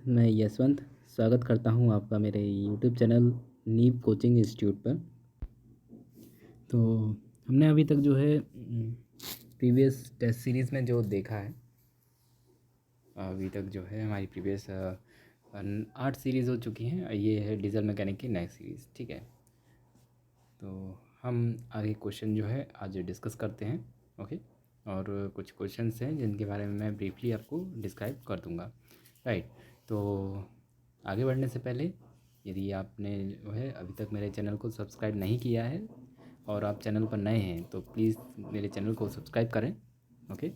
मैं यशवंत स्वागत करता हूं आपका मेरे यूट्यूब चैनल नीव कोचिंग इंस्टीट्यूट पर। तो हमने अभी तक जो है प्रीवियस टेस्ट सीरीज़ में जो देखा है, अभी तक जो है हमारी प्रीवियस 8 सीरीज़ हो चुकी हैं। ये है डीजल मैकेनिक की नेक्स्ट सीरीज़, ठीक है। तो हम आगे क्वेश्चन जो है आज डिस्कस करते हैं, ओके। और कुछ क्वेश्चंस हैं जिनके बारे में मैं ब्रीफली आपको डिस्क्राइब कर दूंगा, राइट। तो आगे बढ़ने से पहले यदि आपने जो है अभी तक मेरे चैनल को सब्सक्राइब नहीं किया है और आप चैनल पर नए हैं तो प्लीज़ मेरे चैनल को सब्सक्राइब करें, ओके।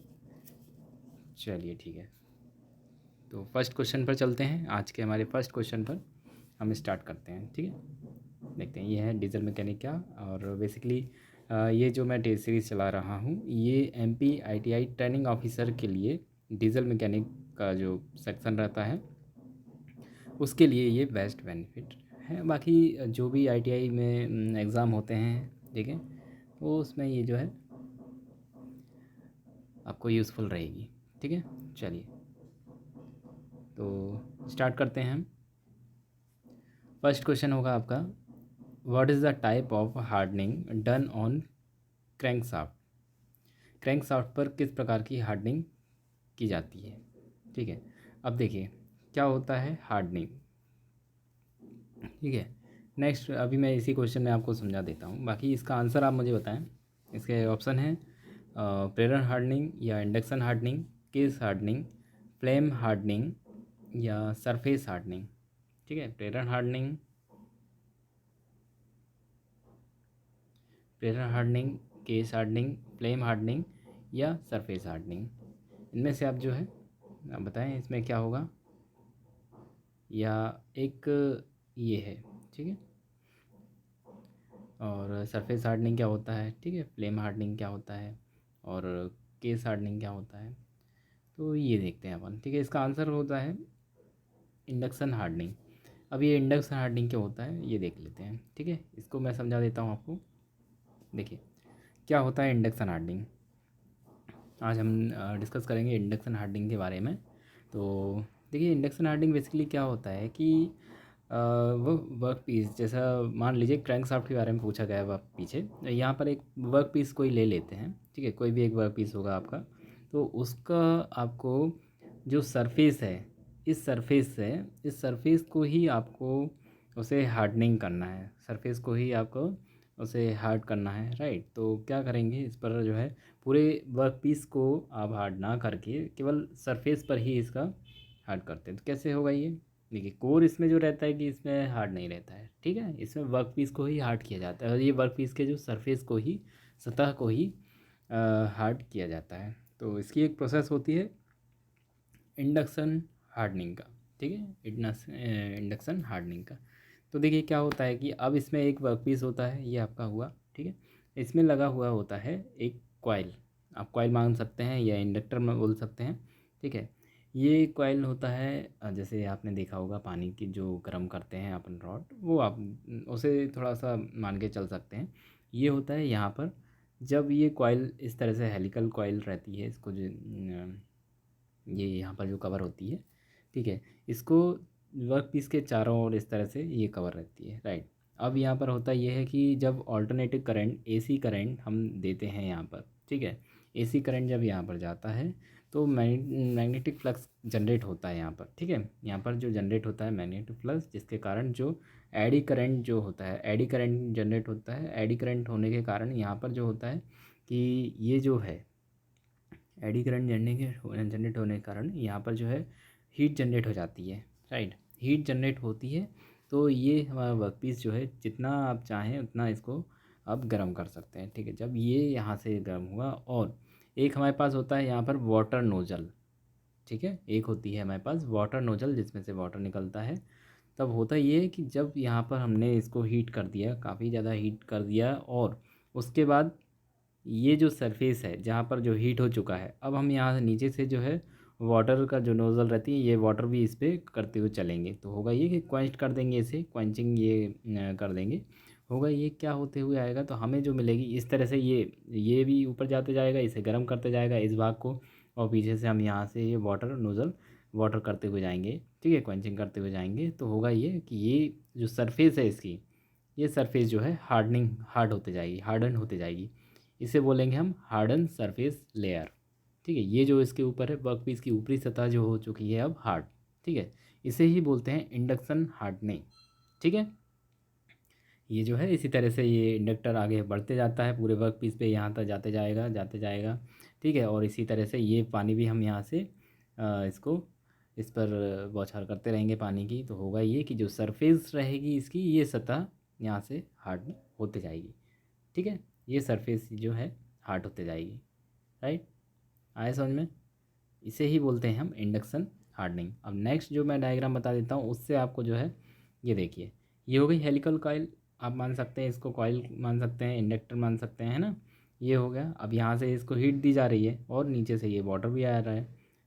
चलिए ठीक है, तो फर्स्ट क्वेश्चन पर चलते हैं। आज के हमारे फर्स्ट क्वेश्चन पर हम स्टार्ट करते हैं, ठीक है। देखते हैं ये है डीजल मैकेनिक क्या। और बेसिकली ये जो मैं टेस्ट सीरीज़ चला रहा हूँ ये एमपी आईटीआई ट्रेनिंग ऑफिसर के लिए डीजल मैकेनिक का जो सेक्शन रहता है उसके लिए ये बेस्ट बेनिफिट है। बाकी जो भी आईटीआई में एग्ज़ाम होते हैं, ठीक है, वो उसमें ये जो है आपको यूज़फुल रहेगी, ठीक है। चलिए तो स्टार्ट करते हैं हम। फर्स्ट क्वेश्चन होगा आपका, what is the type of hardening done on crankshaft. Crankshaft पर किस प्रकार की हार्डनिंग की जाती है, ठीक है। अब देखिए क्या होता है हार्डनिंग, ठीक है। नेक्स्ट अभी मैं इसी क्वेश्चन में आपको समझा देता हूँ, बाकी इसका आंसर आप मुझे बताएं। इसके ऑप्शन हैं प्रेरण हार्डनिंग या induction hardening, case hardening, flame hardening या सरफेस हार्डनिंग, ठीक है। प्रेरण hardening, case hardening, flame hardening या सरफेस हार्डनिंग, इनमें से आप जो है आप बताएं इसमें क्या होगा। या एक ये है, ठीक है। और सरफेस हार्डनिंग क्या होता है, ठीक है। फ्लेम हार्डनिंग क्या होता है और केस हार्डनिंग क्या होता है, तो ये देखते हैं अपन, ठीक है। इसका आंसर होता है इंडक्शन हार्डनिंग। अब ये इंडक्शन हार्डनिंग क्या होता है ये देख लेते हैं, ठीक है। इसको मैं समझा देता हूँ आपको। देखिए क्या होता है इंडक्शन हार्डनिंग, आज हम डिस्कस करेंगे इंडक्शन हार्डनिंग के बारे में। तो देखिए इंडक्शन हार्डनिंग बेसिकली क्या होता है कि वो वर्क पीस, जैसा मान लीजिए क्रैंकशाफ्ट के बारे में पूछा गया है वह पीछे, यहाँ पर एक वर्क पीस कोई ले लेते हैं, ठीक है। कोई भी एक वर्क पीस होगा आपका, तो उसका आपको जो सरफेस है, इस सरफेस को ही आपको उसे हार्डनिंग करना है, सरफेस को ही आपको उसे हार्ड करना है, राइट। तो क्या करेंगे इस पर जो है पूरे वर्क पीस को आप हार्ड ना करके केवल सरफेस पर ही इसका हार्ड करते हैं। तो कैसे होगा ये, देखिए कोर इसमें जो रहता है कि इसमें हार्ड नहीं रहता है, ठीक है। इसमें वर्क पीस को ही हार्ड किया जाता है और ये वर्क पीस के जो सरफेस को ही, सतह को ही हार्ड किया जाता है। तो इसकी एक प्रोसेस होती है इंडक्शन हार्डनिंग का, ठीक है। इंडक्शन हार्डनिंग का। तो देखिए क्या होता है कि अब इसमें एक वर्क पीस होता है, ये आपका हुआ, ठीक है। इसमें लगा हुआ होता है एक कॉइल, आप कॉइल मान सकते हैं या इंडक्टर में बोल सकते हैं, ठीक है। ये कॉइल होता है जैसे आपने देखा होगा पानी की जो गर्म करते हैं अपन रॉड, वो आप उसे थोड़ा सा मान के चल सकते हैं। ये होता है यहाँ पर, जब ये कॉइल इस तरह से हेलिकल कॉइल रहती है, इसको जो ये यहाँ पर जो कवर होती है, ठीक है, इसको वर्क पीस के चारों ओर इस तरह से ये कवर रहती है, राइट। अब यहाँ पर होता ये है कि जब ऑल्टरनेटिव करंट, एसी करंट हम देते हैं यहाँ पर, ठीक है, एसी करंट जब यहाँ पर जाता है तो मैग्नेटिक फ्लक्स जनरेट होता है यहाँ पर, ठीक है। यहाँ पर जो जनरेट होता है मैग्नेटिक फ्लक्स, जिसके कारण जो एडी करंट जो होता है, एडी करंट जनरेट होता है। एडी करंट होने के कारण यहाँ पर जो होता है कि ये जो है एडी करंट जनरेट होने के कारण यहाँ पर जो है हीट जनरेट हो जाती है, राइट। हीट जनरेट होती है तो ये हमारा वर्क पीस जो है जितना आप चाहें उतना इसको आप गर्म कर सकते हैं, ठीक है। जब ये यहाँ से गर्म हुआ और एक हमारे पास होता है यहाँ पर वाटर नोजल, ठीक है, एक होती है हमारे पास वाटर नोजल जिसमें से वाटर निकलता है। तब होता ये है कि जब यहाँ पर हमने इसको हीट कर दिया, काफ़ी ज़्यादा हीट कर दिया, और उसके बाद ये जो सरफेस है जहाँ पर जो हीट हो चुका है, अब हम यहाँ से नीचे से जो है वाटर का जो नोज़ल रहती है, ये वाटर भी इस पर करते हुए चलेंगे। तो होगा ये कि क्वेंच कर देंगे इसे, क्वेंचिंग ये कर देंगे। होगा ये क्या होते हुए आएगा, तो हमें जो मिलेगी इस तरह से ये भी ऊपर जाते जाएगा, इसे गर्म करते जाएगा इस भाग को, और पीछे से हम यहाँ से ये वाटर नोज़ल वाटर करते हुए जाएंगे, ठीक है, क्वेंचिंग करते हुए जाएंगे, तो होगा ये कि ये जो सरफेस है इसकी, ये सरफेस जो है हार्ड होते जाएगी, हार्डन होते जाएगी। इसे बोलेंगे हम हार्डन सरफेस लेयर। ठीक है, ये जो इसके ऊपर है वर्क पीस की ऊपरी सतह जो हो चुकी है अब हार्ड। ठीक है, इसे ही बोलते हैं इंडक्शन हार्डनिंग। ठीक है, ये जो है इसी तरह से ये इंडक्टर आगे बढ़ते जाता है पूरे वर्क पीस पे, यहाँ तक जाते जाएगा जाते जाएगा। ठीक है, और इसी तरह से ये पानी भी हम यहाँ से इसको इस पर बौछार करते रहेंगे पानी की, तो होगा ये कि जो सरफेस रहेगी इसकी, ये सतह यहाँ से हार्ड होते जाएगी। ठीक है, ये सरफेस जो है हार्ड होते जाएगी। राइट, आए समझ में? इसे ही बोलते हैं हम इंडक्शन हार्डनिंग। अब नेक्स्ट जो मैं डायग्राम बता देता हूँ उससे आपको जो है, ये देखिए, ये हो गई हेलिकल कॉइल। आप मान सकते हैं इसको कॉइल मान सकते हैं, इंडक्टर मान सकते हैं, है ना। ये हो गया। अब यहाँ से इसको हीट दी जा रही है और नीचे से ये वाटर भी आ रहा है।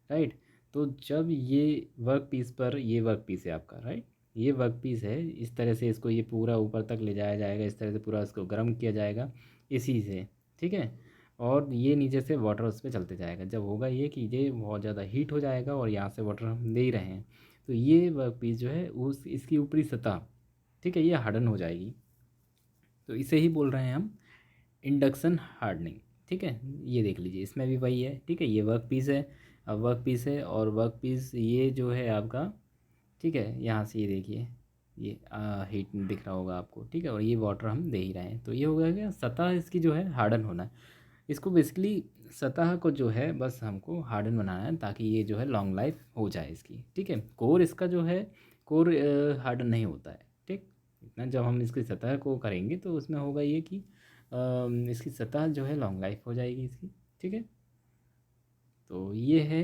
राइट, तो जब ये वर्क पीस पर, ये वर्क पीस है आपका, राइट, ये वर्क पीस है, इस तरह से इसको ये पूरा ऊपर तक ले जाया जाएगा, इस तरह से पूरा इसको गर्म किया जाएगा इसी से। ठीक है, और ये नीचे से वाटर उस पर चलते जाएगा। जब होगा ये कि ये बहुत ज़्यादा हीट हो जाएगा और यहाँ से वाटर हम दे ही रहे हैं, तो ये वर्क पीस जो है उस इसकी ऊपरी सतह, ठीक है, ये हार्डन हो जाएगी। तो इसे ही बोल रहे हैं हम इंडक्शन हार्डनिंग। ठीक है, ये देख लीजिए इसमें भी वही है। ठीक है, ये वर्क पीस है, अब वर्क पीस है और वर्क पीस ये जो है आपका, ठीक है, यहाँ से ये देखिए, ये हीट दिख रहा होगा आपको। ठीक है, और ये वाटर हम दे ही रहे हैं, तो ये हो गया क्या, सतह इसकी जो है हार्डन होना है। इसको बेसिकली सतह को जो है बस हमको हार्डन बनाना है ताकि ये जो है लॉन्ग लाइफ हो जाए इसकी। ठीक है, कोर इसका जो है, कोर हार्डन नहीं होता है। ठीक, इतना जब हम इसकी सतह को करेंगे तो उसमें होगा ये कि इसकी सतह जो है लॉन्ग लाइफ हो जाएगी इसकी। ठीक है, तो ये है।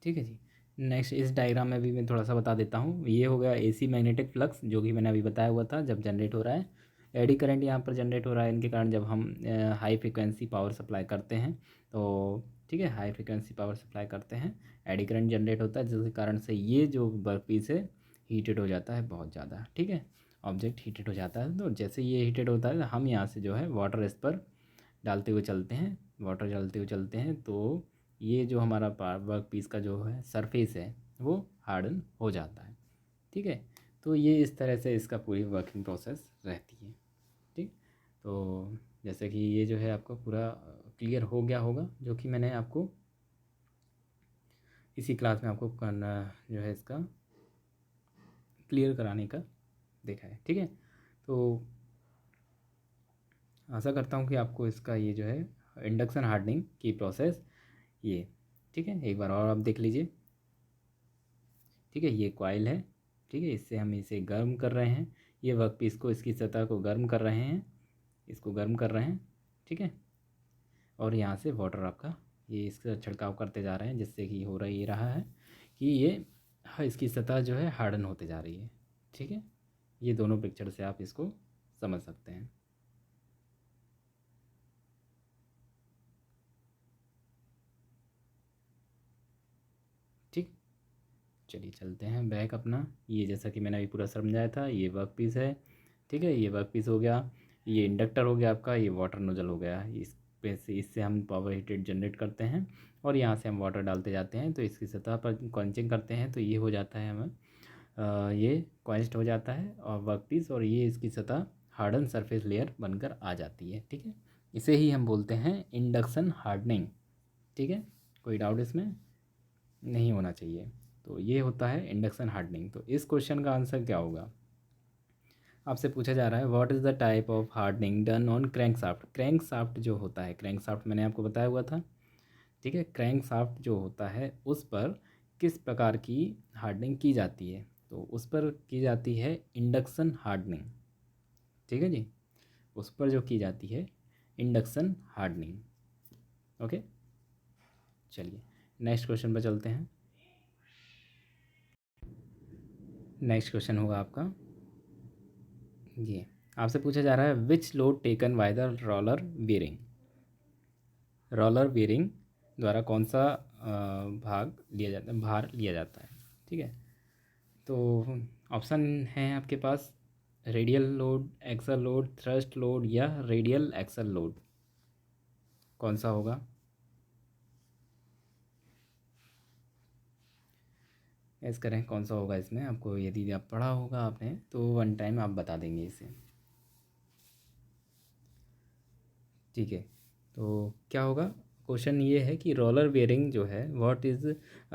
ठीक है जी, नेक्स्ट इस डायग्राम में भी मैं थोड़ा सा बता देता हूँ। ये हो गया एसी मैग्नेटिक फ्लक्स, जो कि मैंने अभी बताया हुआ था, जब जनरेट हो रहा है एडी करंट यहाँ पर जनरेट हो रहा है इनके कारण, जब हम हाई फ्रिक्वेंसी पावर सप्लाई करते हैं तो, ठीक है, हाई फ्रिक्वेंसी पावर सप्लाई करते हैं, एडी करंट जनरेट होता है, जिसके कारण से ये जो वर्क पीस है हीटेड हो जाता है बहुत ज़्यादा। ठीक है, ऑब्जेक्ट हीटेड हो जाता है, तो जैसे ये हीटेड होता है हम यहाँ से जो है वाटर इस पर डालते हुए चलते हैं, वाटर डालते हुए चलते हैं, तो ये जो हमारा वर्क पीस का जो है सरफेस है वो हार्डन हो जाता है। ठीक है, तो ये इस तरह से इसका पूरी वर्किंग प्रोसेस रहती है। ठीक, तो जैसे कि ये जो है आपको पूरा क्लियर हो गया होगा, जो कि मैंने आपको इसी क्लास में आपको करना जो है इसका क्लियर कराने का देखा है। ठीक है, तो आशा करता हूँ कि आपको इसका ये जो है इंडक्शन हार्डनिंग की प्रोसेस ये, ठीक है, एक बार और आप देख लीजिए। ठीक है, ये कॉइल है, ठीक है, इससे हम इसे गर्म कर रहे हैं, ये वर्क पीस को, इसकी सतह को गर्म कर रहे हैं, इसको गर्म कर रहे हैं। ठीक है, और यहाँ से वाटर आपका ये इसका छिड़काव करते जा रहे हैं, जिससे कि हो रहा ये रहा है कि ये इसकी सतह जो है हार्डन होते जा रही है। ठीक है, ये दोनों पिक्चर से आप इसको समझ सकते हैं। ठीक, चलिए चलते हैं बैक अपना। ये जैसा कि मैंने अभी पूरा समझाया था, ये वर्क पीस है। ठीक है, ये वर्क पीस हो गया, ये इंडक्टर हो गया आपका, ये वाटर नोजल हो गया, इस पे से इससे हम पावर हीटेड जनरेट करते हैं और यहाँ से हम वाटर डालते जाते हैं, तो इसकी सतह पर क्वंचिंग करते हैं, तो ये हो जाता है हमें ये क्वेंच्ड हो जाता है और वर्क पीस, और ये इसकी सतह हार्डन सरफेस लेयर बनकर आ जाती है। ठीक है, इसे ही हम बोलते हैं इंडक्शन हार्डनिंग। ठीक है, कोई डाउट इसमें नहीं होना चाहिए। तो ये होता है इंडक्शन हार्डनिंग। तो इस क्वेश्चन का आंसर क्या होगा, आपसे पूछा जा रहा है what is the type of hardening done on crank soft. Crank soft जो होता है, क्रैंक साफ्ट मैंने आपको बताया हुआ था। ठीक है, क्रैंक साफ्ट जो होता है उस पर किस प्रकार की हार्डनिंग की जाती है, तो उस पर की जाती है इंडक्शन हार्डनिंग। ठीक है जी, उस पर जो की जाती है इंडक्शन हार्डनिंग। ओके, चलिए नेक्स्ट क्वेश्चन पर चलते हैं। नेक्स्ट क्वेश्चन होगा आपका ये, आपसे पूछा जा रहा है which load taken by the roller bearing. Roller bearing द्वारा कौन सा भार लिया जाता है। ठीक है, तो ऑप्शन हैं आपके पास, radial load, axial load, thrust load या रेडियल एक्सल लोड, कौन सा होगा। गैस करें कौन सा होगा इसमें। आपको यदि आप पढ़ा होगा आपने तो वन टाइम आप बता देंगे इसे। ठीक है, तो क्या होगा, क्वेश्चन ये है कि रोलर बेयरिंग जो है what is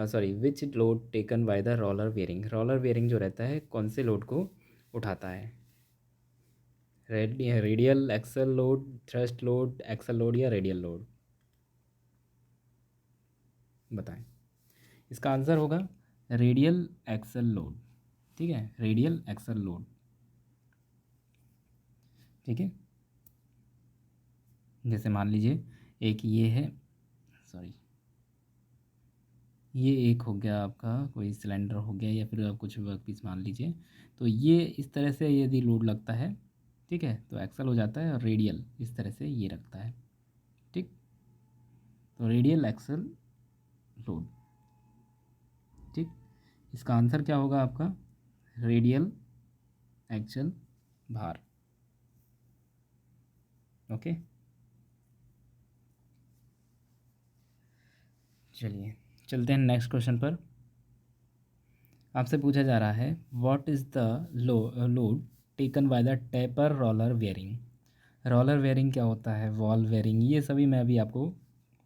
sorry which load taken by the roller bearing. Roller bearing जो रहता है कौन से लोड को उठाता है। Radial axial load, thrust load, axial load या रेडियल लोड, बताएं। इसका आंसर होगा रेडियल एक्सल लोड। ठीक है, रेडियल एक्सल लोड। ठीक है, जैसे मान लीजिए एक ये है, सॉरी ये एक हो गया आपका कोई सिलेंडर हो गया या फिर आप कुछ वर्क पीस मान लीजिए। तो ये इस तरह से यदि लोड लगता है, ठीक है, तो एक्सल हो जाता है और रेडियल इस तरह से ये रखता है। ठीक, तो रेडियल एक्सल लोड। ठीक, इसका आंसर क्या होगा आपका, रेडियल एक्सल भार। ओके, चलिए चलते हैं नेक्स्ट क्वेश्चन पर। आपसे पूछा जा रहा है what is the load taken by the taper roller bearing. Roller bearing क्या होता है, वॉल बेयरिंग, ये सभी मैं अभी आपको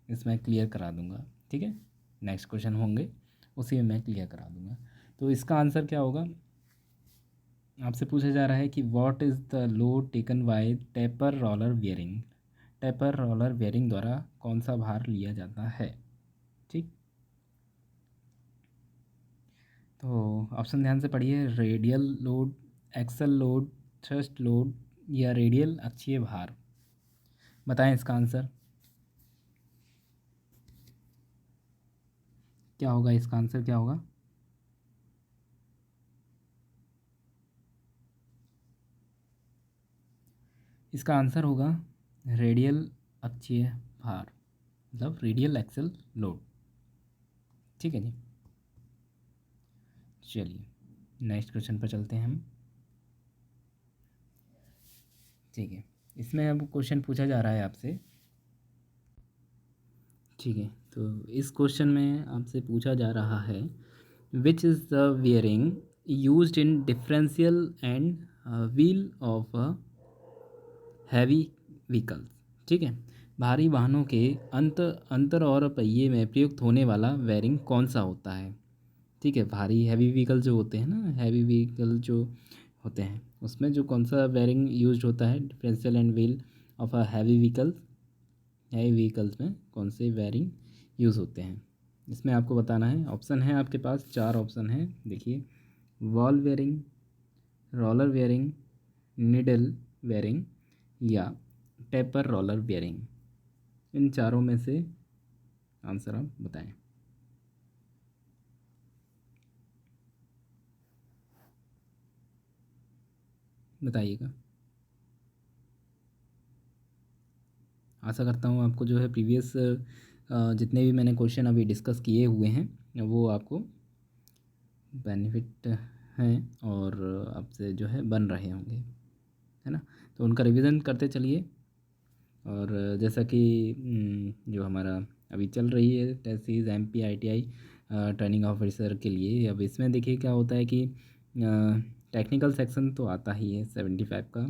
इसमें क्लियर करा दूंगा। ठीक है, नेक्स्ट क्वेश्चन होंगे उसी में मैं क्लियर करा दूंगा। तो इसका आंसर क्या होगा, आपसे पूछा जा रहा है कि what is the load taken bye taper roller bearing. Taper roller bearing द्वारा कौन सा भार लिया जाता है। ठीक, तो ऑप्शन ध्यान से पढ़िए, radial load, axial load, thrust load या रेडियल अक्षीय भार, बताएं इसका आंसर क्या होगा। इसका आंसर क्या होगा, इसका आंसर होगा रेडियल अक्षीय भार, मतलब रेडियल एक्सल लोड। ठीक है जी, चलिए नेक्स्ट क्वेश्चन पर चलते हैं हम। ठीक है, इसमें अब क्वेश्चन पूछा जा रहा है आपसे। ठीक है, तो इस क्वेश्चन में आपसे पूछा जा रहा है which is the wearing used in differential and wheel of heavy vehicles. ठीक है, भारी वाहनों के अंतर और पहिए में प्रयुक्त होने वाला वेयरिंग कौन सा होता है। ठीक है, भारी हैवी व्हीकल जो होते हैं ना, हैवी व्हीकल जो होते हैं उसमें जो कौन सा बेयरिंग यूज होता है, differential and wheel of a heavy vehicles, heavy vehicles में कौन से बेयरिंग यूज़ होते हैं। इसमें आपको बताना है, ऑप्शन है आपके पास, चार ऑप्शन है देखिए, wall bearing, roller bearing, needle bearing या टेपर रोलर बेयरिंग। इन चारों में से आंसर आप बताएं, बताइएगा। आशा करता हूँ आपको जो है प्रीवियस जितने भी मैंने क्वेश्चन अभी डिस्कस किए हुए हैं वो आपको बेनिफिट हैं और आपसे जो है बन रहे होंगे, है ना। तो उनका रिवीजन करते चलिए। और जैसा कि जो हमारा अभी चल रही है test series MPITI training officer के लिए, अब इसमें देखिए क्या होता है कि टेक्निकल सेक्शन तो आता ही है 75 का।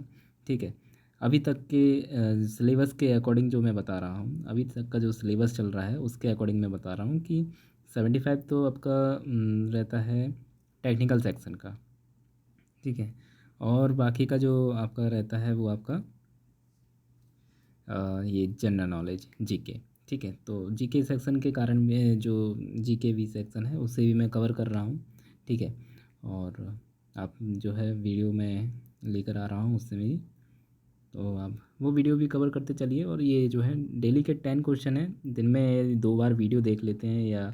ठीक है, अभी तक के सिलेबस के अकॉर्डिंग जो मैं बता रहा हूँ, अभी तक का जो सिलेबस चल रहा है उसके अकॉर्डिंग मैं बता रहा हूँ कि 75 तो आपका रहता है टेक्निकल सेक्शन का। ठीक है, और बाकी का जो आपका रहता है वो आपका ये जनरल नॉलेज जीके। ठीक है, तो जीके सेक्शन के कारण में जो जीके भी सेक्शन है उसे भी मैं कवर कर रहा हूँ। ठीक है, और आप जो है वीडियो में लेकर आ रहा हूँ उससे भी, तो आप वो वीडियो भी कवर करते चलिए। और ये जो है डेली के 10 क्वेश्चन हैं, दिन में 2 बार वीडियो देख लेते हैं या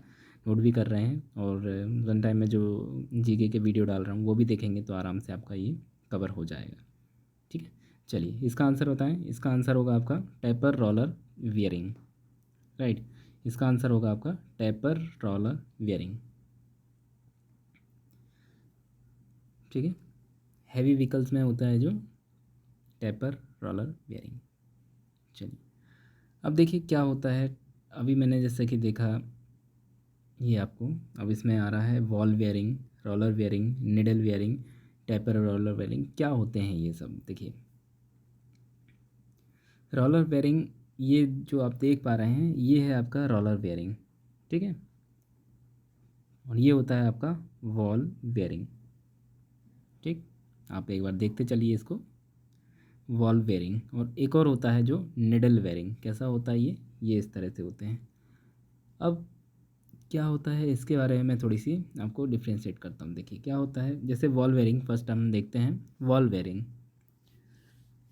नोट भी कर रहे हैं, और वन टाइम में जो जीके के वीडियो डाल रहा हूँ वो भी देखेंगे तो आराम से आपका ये कवर हो जाएगा। ठीक है, चलिए इसका आंसर बताएं। इसका आंसर होगा आपका टेपर रोलर वियरिंग। राइट, इसका आंसर होगा आपका टेपर रोलर वियरिंग। ठीक है, हैवी व्हीकल्स में होता है जो टेपर रोलर वियरिंग। चलिए अब देखिए क्या होता है। अभी मैंने जैसे कि देखा ये आपको अब इसमें आ रहा है wall wearing, roller wearing, needle wearing, taper roller wearing. क्या होते हैं ये सब देखिए। रोलर बेयरिंग, ये जो आप देख पा रहे हैं ये है आपका रोलर बेयरिंग, ठीक है। और ये होता है आपका वॉल बेयरिंग, ठीक। आप एक बार देखते चलिए इसको। वॉल बेयरिंग, और एक और होता है जो निडल बेयरिंग। कैसा होता है ये इस तरह से होते हैं। अब क्या होता है इसके बारे में मैं थोड़ी सी आपको डिफ्रेंशिएट करता हूँ। देखिए क्या होता है, जैसे वॉल बेयरिंग फर्स्ट हम देखते हैं। वॉल बेयरिंग,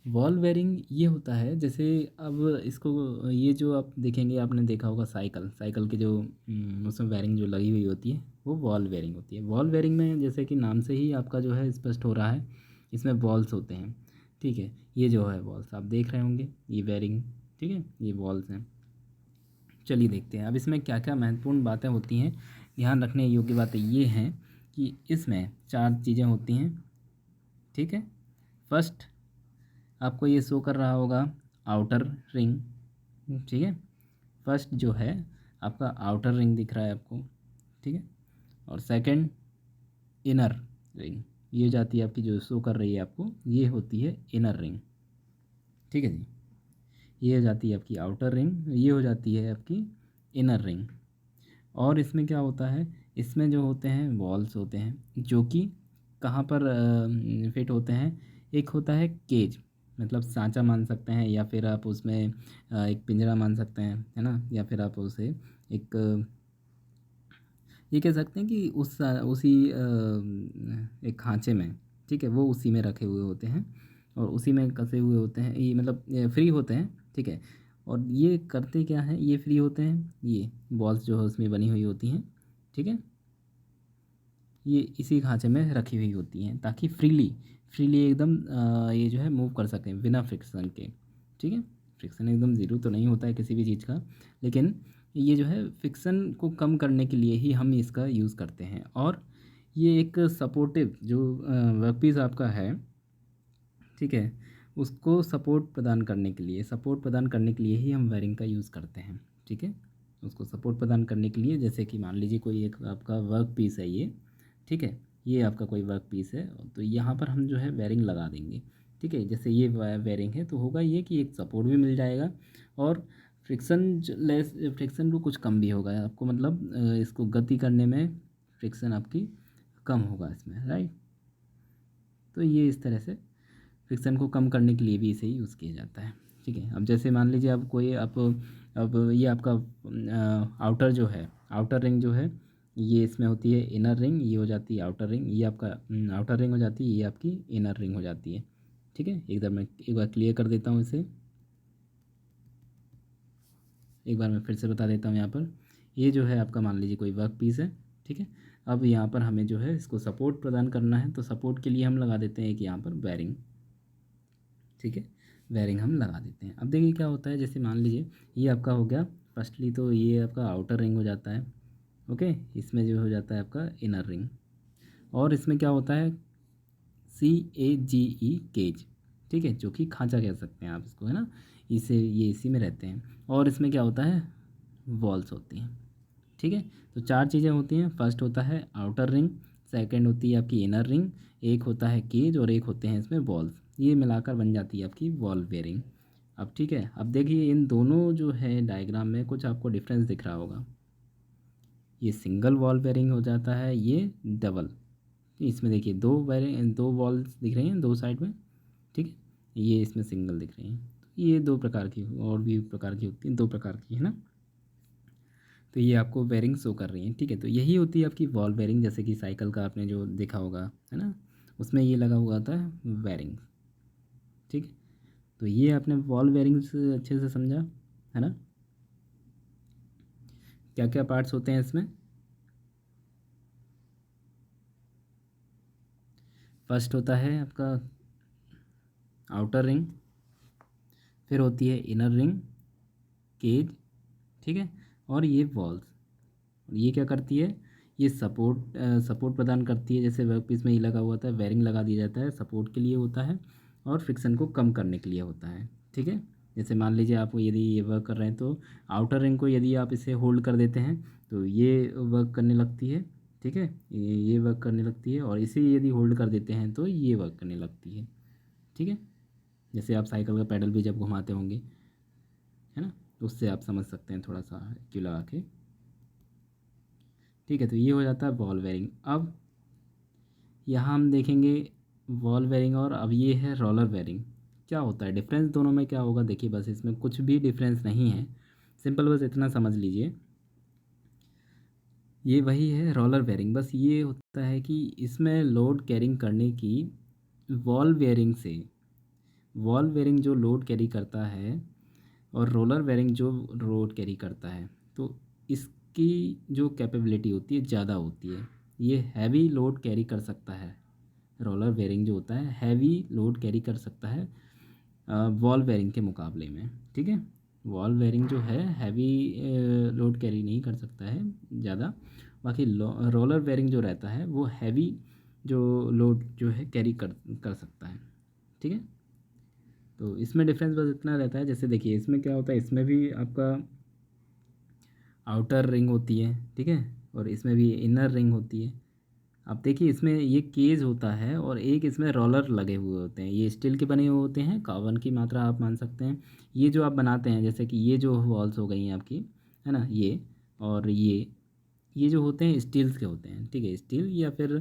वॉल बेयरिंग ये होता है जैसे, अब इसको ये जो आप देखेंगे, आपने देखा होगा साइकिल, साइकिल के जो उसमें बेयरिंग जो लगी हुई होती है वो वॉल बेयरिंग होती है। वॉल बेयरिंग में जैसे कि नाम से ही आपका जो है स्पष्ट हो रहा है, इसमें बॉल्स होते हैं, ठीक है। ये जो है बॉल्स आप देख रहे होंगे, ये बेयरिंग, ठीक है, ये बॉल्स हैं। चलिए देखते हैं अब इसमें क्या क्या महत्वपूर्ण बातें होती हैं। ध्यान रखने योग्य बातें ये हैं कि इसमें 4 चीज़ें होती हैं, ठीक है। फर्स्ट आपको ये शो कर रहा होगा आउटर रिंग, ठीक है। फर्स्ट जो है आपका आउटर रिंग दिख रहा है आपको, ठीक है। और सेकंड इनर रिंग, ये जाती है आपकी जो शो कर रही है आपको, ये होती है इनर रिंग, ठीक है जी। ये हो जाती है आपकी आउटर रिंग, ये हो जाती है आपकी इनर रिंग। और इसमें क्या होता है, इसमें जो होते हैं वॉल्स होते हैं जो कि कहाँ पर फिट होते हैं। एक होता है केज, मतलब सांचा मान सकते हैं, या फिर आप उसमें एक पिंजरा मान सकते हैं, है ना। या फिर आप उसे एक ये कह सकते हैं कि उसी एक खांचे में, ठीक है, वो उसी में रखे हुए होते हैं और उसी में कसे हुए होते हैं। ये मतलब फ्री होते हैं, ठीक है। और ये करते क्या हैं, ये फ्री होते हैं, ये बॉल्स जो है उसमें बनी हुई होती हैं, ठीक है। ये इसी खांचे में रखी हुई होती हैं ताकि फ्रीली फ्रीली एकदम ये जो है मूव कर सकें बिना फ्रिक्शन के, ठीक है। फ्रिक्शन एकदम ज़ीरो तो नहीं होता है किसी भी चीज़ का, लेकिन ये जो है फ्रिक्शन को कम करने के लिए ही हम इसका यूज़ करते हैं। और ये एक सपोर्टिव जो वर्कपीस आपका है, ठीक है, उसको सपोर्ट प्रदान करने के लिए ही हम वायरिंग का यूज़ करते हैं, ठीक है। उसको सपोर्ट प्रदान करने के लिए, जैसे कि मान लीजिए कोई एक आपका वर्क पीस है ये, ठीक है, ये आपका कोई वर्क पीस है, तो यहाँ पर हम जो है वायरिंग लगा देंगे, ठीक है। जैसे ये वायरिंग है तो होगा ये कि एक सपोर्ट भी मिल जाएगा और फ्रिक्शन को कुछ कम भी होगा आपको, मतलब इसको गति करने में फ्रिक्शन आपकी कम होगा इसमें, राइट। तो ये इस तरह से फ्रिक्शन को कम करने के लिए भी इसे यूज़ किया जाता है, ठीक है। अब जैसे मान लीजिए अब कोई अब ये आपका आउटर जो है, आउटर रिंग जो है, ये इसमें होती है इनर रिंग, ये हो जाती है आउटर रिंग, ये आपका आउटर रिंग हो जाती है, ये आपकी इनर रिंग हो जाती है, ठीक है। मैं एक बार क्लियर कर देता हूँ इसे, एक बार मैं फिर से बता देता हूँ। यहाँ पर ये जो है आपका मान लीजिए कोई वर्क पीस है, ठीक है। अब यहाँ पर हमें जो है इसको सपोर्ट प्रदान करना है, तो सपोर्ट के लिए हम लगा देते हैं कि यहाँ पर बेयरिंग, ठीक है, बेयरिंग हम लगा देते हैं। अब देखिए क्या होता है, जैसे मान लीजिए ये आपका हो गया फर्स्टली, तो ये आपका आउटर रिंग हो जाता है, ओके। इसमें जो हो जाता है आपका इनर रिंग, और इसमें क्या होता है CAGE केज, ठीक है, जो कि खांचा कह सकते हैं आप इसको, है ना। ये इसी में रहते हैं। और इसमें क्या होता है, वॉल्स होती हैं, ठीक है। तो 4 चीज़ें होती हैं। फर्स्ट होता है आउटर रिंग, सेकंड होती है आपकी इनर रिंग, एक होता है केज, और एक होते हैं इसमें बॉल्स। ये मिलाकर बन जाती है आपकी वॉल बेयरिंग। अब ठीक है, अब देखिए इन दोनों जो है डायग्राम में कुछ आपको डिफरेंस दिख रहा होगा। ये सिंगल वॉल बेयरिंग हो जाता है, ये डबल। इसमें देखिए दो वॉल्स दिख रही हैं दो साइड में, ठीक है। ये इसमें सिंगल दिख रही हैं। तो ये 2 प्रकार की और भी प्रकार की होती हैं, 2 प्रकार की है ना। तो ये आपको बेयरिंग शो कर रही हैं, ठीक है। तो यही होती है आपकी बॉल बेयरिंग, जैसे कि साइकिल का आपने जो देखा होगा, है ना, उसमें ये लगा हुआ था बेयरिंग, ठीक है। तो ये आपने बॉल बेयरिंग से अच्छे से समझा, है ना। क्या क्या पार्ट्स होते हैं इसमें। फर्स्ट होता है आपका आउटर रिंग, फिर होती है इनर रिंग, केज, ठीक है, और ये वॉल्स। ये क्या करती है, ये सपोर्ट प्रदान करती है। जैसे वर्क पीस में ही लगा हुआ था, बेयरिंग लगा दिया जाता है, सपोर्ट के लिए होता है और फ्रिक्शन को कम करने के लिए होता है, ठीक है। जैसे मान लीजिए आप यदि ये वर्क कर रहे हैं तो आउटर रिंग को यदि आप इसे होल्ड कर देते हैं तो ये वर्क करने लगती है, ठीक है, ये वर्क करने लगती है, और इसे यदि होल्ड कर देते हैं तो ये वर्क करने लगती है, ठीक है। जैसे आप साइकिल का पैडल भी जब घुमाते होंगे, है ना, तो उससे आप समझ सकते हैं थोड़ा सा क्यों लगा के, ठीक है। तो ये हो जाता है बॉल बेयरिंग। अब यहाँ हम देखेंगे बॉल बेयरिंग, और अब ये है रोलर बेयरिंग। क्या होता है डिफरेंस दोनों में, क्या होगा देखिए, बस इसमें कुछ भी डिफरेंस नहीं है, सिंपल बस इतना समझ लीजिए। ये वही है रोलर बेयरिंग, बस ये होता है कि इसमें लोड कैरिंग करने की बॉल बेयरिंग से, बॉल बेयरिंग जो लोड कैरी करता है और रोलर बेयरिंग जो लोड कैरी करता है, तो इसकी जो कैपेबिलिटी होती है ज़्यादा होती है। ये हैवी लोड कैरी कर सकता है, रोलर बेयरिंग जो होता है हैवी लोड कैरी कर सकता है बॉल बेयरिंग के मुकाबले में, ठीक है। बॉल बेयरिंग जो है हैवी लोड कैरी नहीं कर सकता है ज़्यादा, बाकी रोलर बेयरिंग जो रहता है वो हैवी जो लोड जो है कैरी कर कर सकता है, ठीक है। तो इसमें डिफरेंस बस इतना रहता है, जैसे देखिए इसमें क्या होता है, इसमें भी आपका आउटर रिंग होती है, ठीक है, और इसमें भी इनर रिंग होती है। अब देखिए इसमें ये केज होता है और एक इसमें रोलर लगे हुए होते हैं, ये स्टील के बने हुए होते हैं, कार्बन की मात्रा आप मान सकते हैं। ये जो आप बनाते हैं, जैसे कि ये जो वॉल्स हो गई हैं आपकी, है ना, ये और ये जो होते हैं स्टील्स के होते हैं, ठीक है, स्टील, या फिर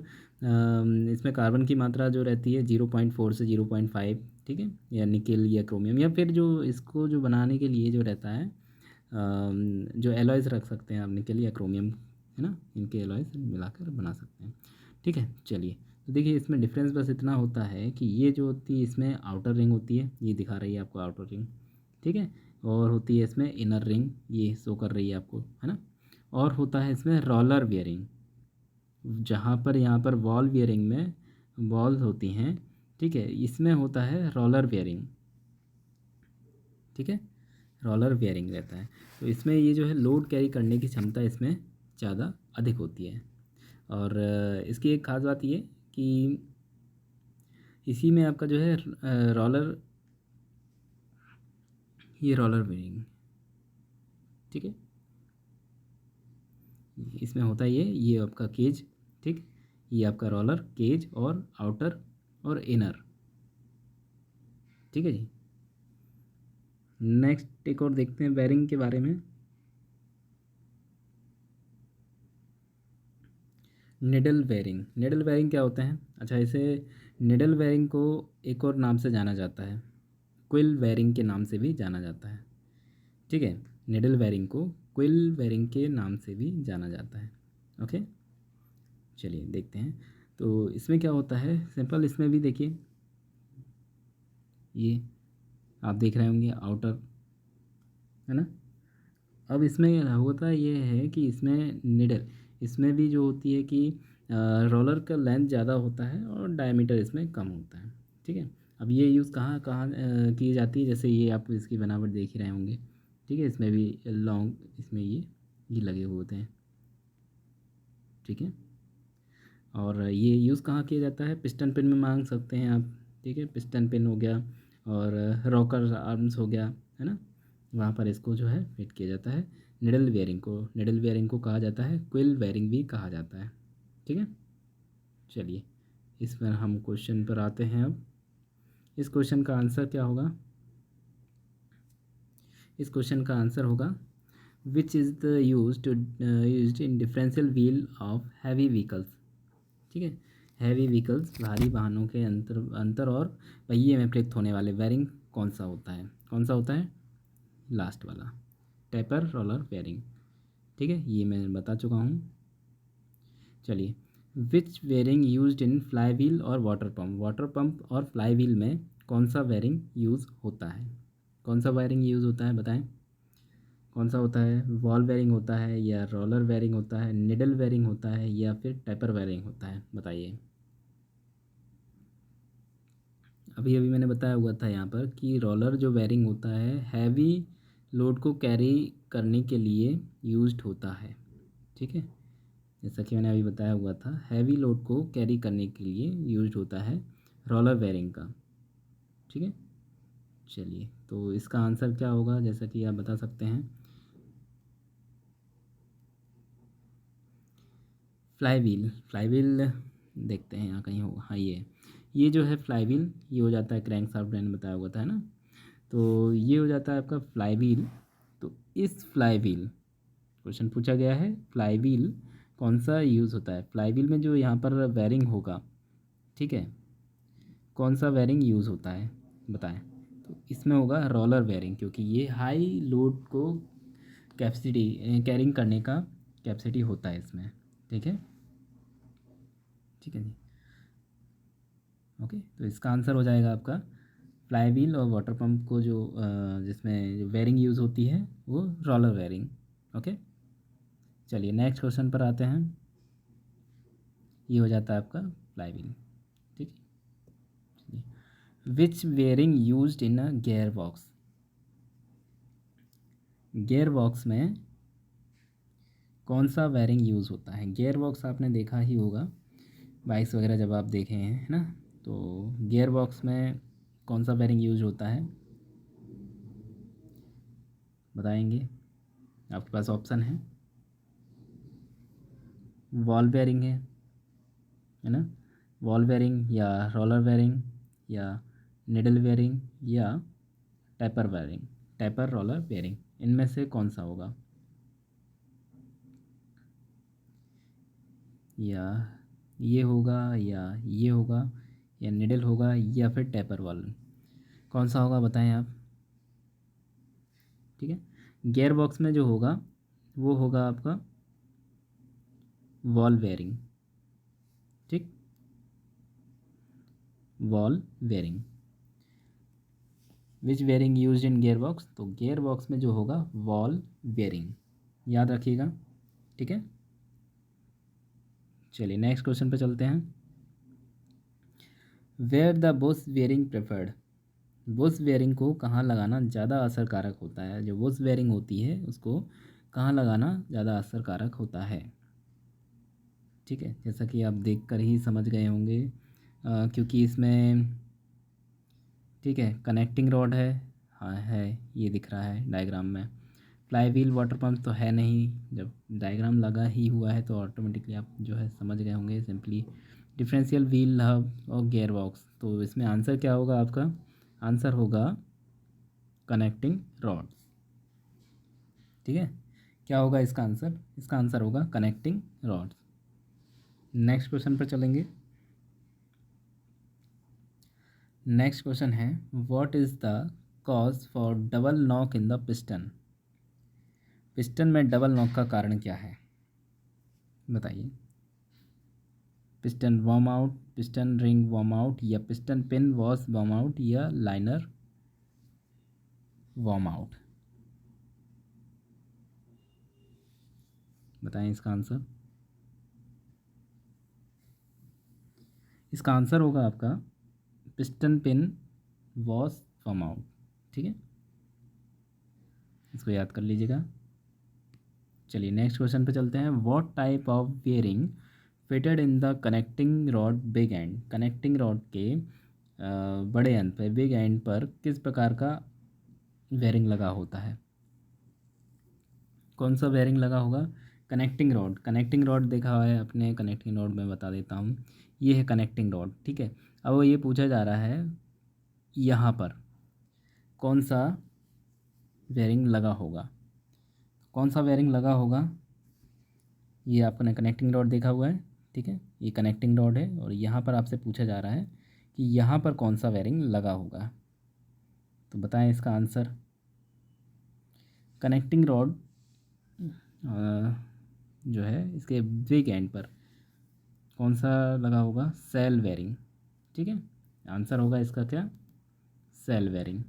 इसमें कार्बन की मात्रा जो रहती है 0.4 से 0.5, ठीक है, या निकेल या क्रोमियम, या फिर जो इसको जो बनाने के लिए जो रहता है जो एलॉयज़ रख सकते हैं आप, निकेल या क्रोमियम, है ना, इनके एलॉयज़ मिलाकर बना सकते हैं, ठीक है। चलिए, तो देखिए इसमें डिफरेंस बस इतना होता है कि ये जो होती है इसमें आउटर रिंग होती है, ये दिखा रही है आपको आउटर रिंग, ठीक है, और होती है इसमें इनर रिंग, ये शो कर रही है आपको, है ना, और होता है इसमें रोलर बियरिंग, जहाँ पर यहाँ पर बॉल बियरिंग में बॉल्स होती हैं, ठीक है, इसमें होता है रोलर बियरिंग, ठीक है, रोलर बियरिंग रहता है। तो इसमें ये जो है लोड कैरी करने की क्षमता इसमें ज़्यादा अधिक होती है, और इसकी एक ख़ास बात ये कि इसी में आपका जो है रोलर, ये रोलर बियरिंग, ठीक है, इसमें होता है ये आपका केज, ठीक, ये आपका रोलर केज और आउटर और इनर, ठीक है जी। नेक्स्ट एक और देखते हैं बेयरिंग के बारे में। निडल बेयरिंग, निडल बेयरिंग क्या होते हैं, अच्छा, इसे निडल बेयरिंग को एक और नाम से जाना जाता है, क्विल बेयरिंग के नाम से भी जाना जाता है, ठीक है, निडल बेयरिंग को क्विल बेयरिंग के नाम से भी जाना जाता है, ओके। चलिए देखते हैं, तो इसमें क्या होता है, सिंपल, इसमें भी देखिए ये आप देख रहे होंगे आउटर, है ना। अब इसमें होता ये है कि इसमें निडल, इसमें भी जो होती है कि रोलर का लेंथ ज़्यादा होता है और डायमीटर इसमें कम होता है, ठीक है। अब ये यूज़ कहाँ कहाँ की जाती है, जैसे ये आप इसकी बनावट देख ही रहे होंगे, ठीक है, इसमें भी लॉन्ग, इसमें ये लगे हुए होते हैं, ठीक है। और ये यूज़ कहाँ किया जाता है, पिस्टन पिन में मांग सकते हैं आप, ठीक है, पिस्टन पिन हो गया और रॉकर आर्म्स हो गया, है ना, वहाँ पर इसको जो है फिट किया जाता है। निडल बेयरिंग को, निडल बेयरिंग को कहा जाता है, क्विल बेयरिंग भी कहा जाता है, ठीक है। चलिए, इस पर हम क्वेश्चन पर आते हैं। अब इस क्वेश्चन का आंसर क्या होगा, इस क्वेश्चन का आंसर होगा which is the used in differential wheel of heavy vehicles, ठीक है, हैवी व्हीकल्स, भारी वाहनों के अंतर और पहिए में प्रयुक्त होने वाले बेयरिंग कौन सा होता है, कौन सा होता है, लास्ट वाला, टेपर रोलर बेयरिंग, ठीक है, ये मैं बता चुका हूँ। चलिए, which bearing used in flywheel और वाटर पंप और फ्लाई व्हील में कौन सा बेयरिंग यूज़ होता है, कौन सा बेयरिंग यूज़ होता है बताएं, कौन सा होता है, बॉल बेयरिंग होता है या रोलर बेयरिंग होता है, निडल बेयरिंग होता है या फिर टेपर बेयरिंग होता है, बताइए। अभी अभी मैंने बताया हुआ था यहाँ पर कि रोलर जो बेयरिंग होता है हैवी लोड को कैरी करने के लिए यूज्ड होता है, ठीक है, जैसा कि मैंने अभी बताया हुआ था, हैवी लोड को कैरी करने के लिए यूज्ड होता है रोलर बेयरिंग का, ठीक है। चलिए, तो इसका आंसर क्या होगा, जैसा कि आप बता सकते हैं। फ्लाई व्हील देखते हैं यहाँ कहीं होगा। हाँ, ये जो है फ्लाई व्हील, ये हो जाता है क्रैंक शाफ्ट, मैंने बताया हुआ था ना। तो ये हो जाता है आपका फ्लाई व्हील। तो इस फ्लाई व्हील, क्वेश्चन पूछा गया है फ्लाई व्हील कौन सा यूज़ होता है, फ्लाई व्हील में जो यहाँ पर वेरिंग होगा, ठीक है, कौन सा वेरिंग यूज़ होता है बताएं। तो इसमें होगा रोलर वेरिंग, क्योंकि ये हाई लोड को कैपेसिटी कैरिंग करने का कैपेसिटी होता है इसमें। ठीक है, ठीक है जी, ओके। तो इसका आंसर हो जाएगा आपका फ्लाई व्हील और वाटर पंप को जो जिसमें जो वेरिंग यूज़ होती है वो रोलर वेरिंग। ओके, चलिए नेक्स्ट क्वेश्चन पर आते हैं। ये हो जाता है आपका फ्लाई व्हील। ठीक है, which bearing used in a gearbox, gearbox में कौन सा वेयरिंग यूज़ होता है। गियर बॉक्स आपने देखा ही होगा, बाइक्स वगैरह जब आप देखे हैं, है ना। तो गियर बॉक्स में कौन सा वेयरिंग यूज होता है बताएंगे। आपके पास ऑप्शन है, वॉल बेयरिंग है ना, वॉल बेयरिंग या रोलर बेयरिंग या निडल बेयरिंग या tapper bearing, tapper roller bearing, इनमें से कौन सा होगा। या ये होगा या ये होगा या निडल होगा या फिर टैपर वाला, कौन सा होगा बताएं आप। ठीक है, गियर बॉक्स में जो होगा वो होगा आपका वॉल बेयरिंग। ठीक, वॉल बेयरिंग। विच बेयरिंग यूज्ड इन गियर बॉक्स, तो गियर बॉक्स में जो होगा वॉल बेयरिंग, याद रखिएगा। ठीक है, चलिए नेक्स्ट क्वेश्चन पे चलते हैं। Where the bush bearing preferred, bush bearing को कहाँ लगाना ज़्यादा असरकारक होता है, जो बुश बेयरिंग होती है उसको कहाँ लगाना ज़्यादा असरकारक होता है। ठीक है, जैसा कि आप देख कर ही समझ गए होंगे, क्योंकि इसमें, ठीक है, कनेक्टिंग रॉड है, हाँ है, ये दिख रहा है डायग्राम में। फ्लाई व्हील वाटर पंप तो है नहीं, जब डायग्राम लगा ही हुआ है तो ऑटोमेटिकली आप जो है समझ गए होंगे। सिंपली डिफरेंशियल व्हील हब और गियर बॉक्स, तो इसमें आंसर क्या होगा आपका, आंसर होगा कनेक्टिंग रॉड। ठीक है, क्या होगा इसका आंसर, इसका आंसर होगा कनेक्टिंग रॉड। नेक्स्ट क्वेश्चन पर चलेंगे। नेक्स्ट क्वेश्चन है, what is the cause for double knock in the piston, piston में डबल नॉक का कारण क्या है बताइए। Piston worn out, piston ring worn out या piston pin wash worn out या लाइनर वार्म आउट, बताएं इसका आंसर। इसका आंसर होगा आपका piston pin wash worn out. ठीक है, इसको याद कर लीजिएगा। चलिए नेक्स्ट क्वेश्चन पे चलते हैं। What type of bearing fitted in the connecting rod big end, connecting rod के बड़े एंड पे, बिग एंड पर किस प्रकार का बेयरिंग लगा होता है, कौन सा बेयरिंग लगा होगा। कनेक्टिंग रॉड, कनेक्टिंग रॉड देखा हुआ है अपने, कनेक्टिंग रॉड में बता देता हूँ, ये है कनेक्टिंग रॉड। ठीक है, अब वो ये पूछा जा रहा है यहाँ पर कौन सा बेयरिंग लगा होगा, कौन सा बेयरिंग लगा होगा। ये आपने कनेक्टिंग रॉड देखा हुआ है, ठीक है, ये कनेक्टिंग रॉड है और यहाँ पर आपसे पूछा जा रहा है कि यहाँ पर कौन सा बेयरिंग लगा होगा, तो बताएं इसका आंसर। कनेक्टिंग रॉड जो है इसके बिग एंड पर कौन सा लगा होगा, सेल बेयरिंग। ठीक है, आंसर होगा इसका क्या, shell bearing.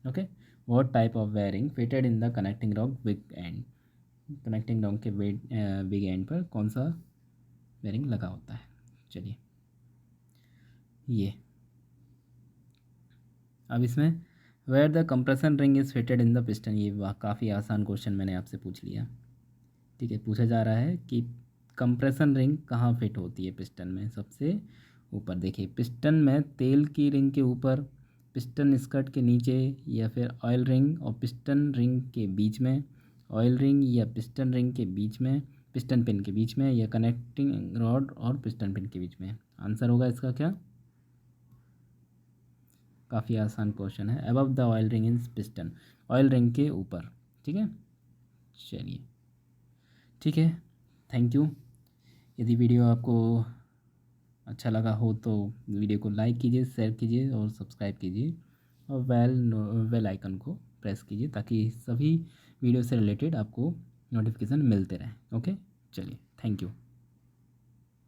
Okay, what type of bearing fitted in the connecting rod big end, connecting rod के बिग एंड पर कौन सा बेयरिंग लगा होता है। चलिए ये, अब इसमें where the compression ring is fitted in the piston, ये वाह काफ़ी आसान क्वेश्चन मैंने आपसे पूछ लिया। ठीक है, पूछा जा रहा है कि कंप्रेशन रिंग कहाँ फिट होती है पिस्टन में, सबसे ऊपर। देखिए पिस्टन में तेल की रिंग के ऊपर, पिस्टन स्कर्ट के नीचे या फिर ऑयल रिंग और पिस्टन रिंग के बीच में, ऑयल रिंग या पिस्टन रिंग के बीच में, पिस्टन पिन के बीच में या कनेक्टिंग रॉड और पिस्टन पिन के बीच में। आंसर होगा इसका क्या? काफ़ी आसान क्वेश्चन है। Above the oil ring in piston, oil ring के ऊपर। ठीक है, चलिए ठीक है, थैंक यू। यदि वीडियो आपको अच्छा लगा हो तो वीडियो को लाइक कीजिए, शेयर कीजिए और सब्सक्राइब कीजिए और बेल आइकन को प्रेस कीजिए ताकि सभी वीडियो से रिलेटेड आपको नोटिफिकेशन मिलते रहें। ओके, चलिए, थैंक यू।